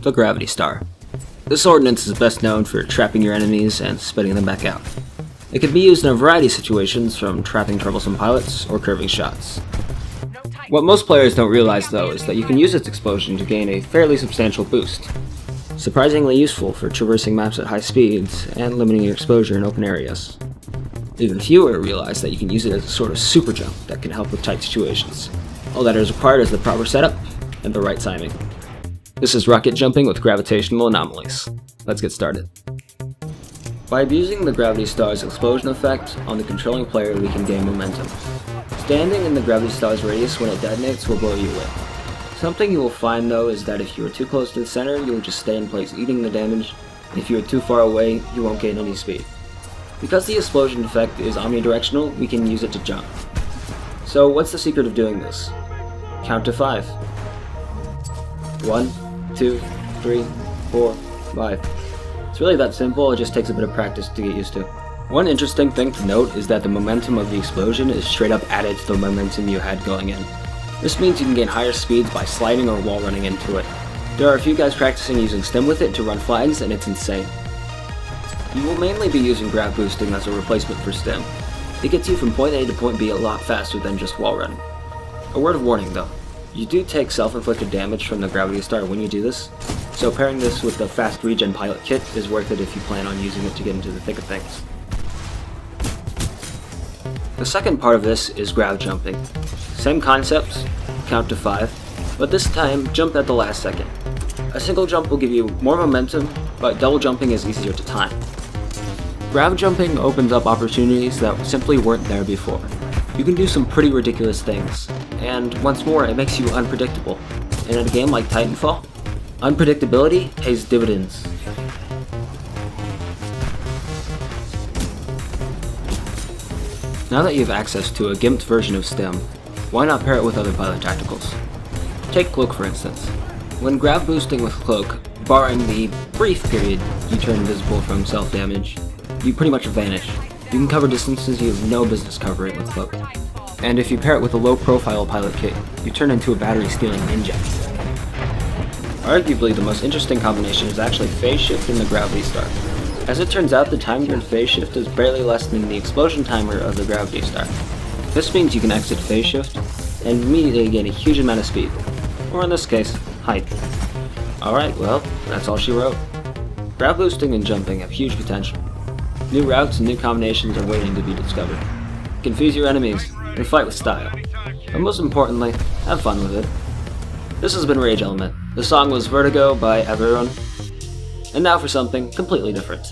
the Gravity Star. This ordnance is best known for trapping your enemies and spitting them back out. It can be used in a variety of situations, from trapping troublesome pilots or curving shots. What most players don't realize though is that you can use its explosion to gain a fairly substantial boost. Surprisingly useful for traversing maps at high speeds and limiting your exposure in open areas. Even fewer realize that you can use it as a sort of super jump that can help with tight situations. All that is required is the proper setup and the right timing. This is rocket jumping with gravitational anomalies. Let's get started. By abusing the Gravity Star's explosion effect on the controlling player, we can gain momentum. Standing in the Gravity Star's radius when it detonates will blow you away. Something you will find though is that if you are too close to the center, you will just stay in place eating the damage, and if you are too far away, you won't gain any speed. Because the explosion effect is omnidirectional, we can use it to jump. So what's the secret of doing this? Count to 5. 1, 2, 3, 4, 5. It's really that simple, it just takes a bit of practice to get used to. One interesting thing to note is that the momentum of the explosion is straight up added to the momentum you had going in. This means you can gain higher speeds by sliding or wall running into it. There are a few guys practicing using stim with it to run flags, and it's insane. You will mainly be using Grav boosting as a replacement for stim. It gets you from point A to point B a lot faster than just wall running. A word of warning though, you do take self-inflicted damage from the Gravity Star when you do this, so pairing this with the fast regen pilot kit is worth it if you plan on using it to get into the thick of things. The second part of this is Grav jumping. Same concepts, count to 5, but this time jump at the last second. A single jump will give you more momentum, but double jumping is easier to time. Grav jumping opens up opportunities that simply weren't there before. You can do some pretty ridiculous things, and once more it makes you unpredictable. And in a game like Titanfall, unpredictability pays dividends. Now that you have access to a gimped version of stim, why not pair it with other pilot tacticals? Take Cloak for instance. When Grav boosting with Cloak, barring the brief period you turn invisible from self-damage, you pretty much vanish. You can cover distances you have no business covering with Cloak. And if you pair it with a low-profile pilot kit, you turn into a battery-stealing ninja. Arguably, the most interesting combination is actually phase shift in the Gravity Star. As it turns out, the time during phase shift is barely less than the explosion timer of the Gravity Star. This means you can exit phase shift and immediately gain a huge amount of speed, or in this case, height. Alright, well, that's all she wrote. Grav boosting and jumping have huge potential. New routes and new combinations are waiting to be discovered. Confuse your enemies, and fight with style. But most importantly, have fun with it. This has been Rage Element. The song was Vertigo by Everyone. And now for something completely different.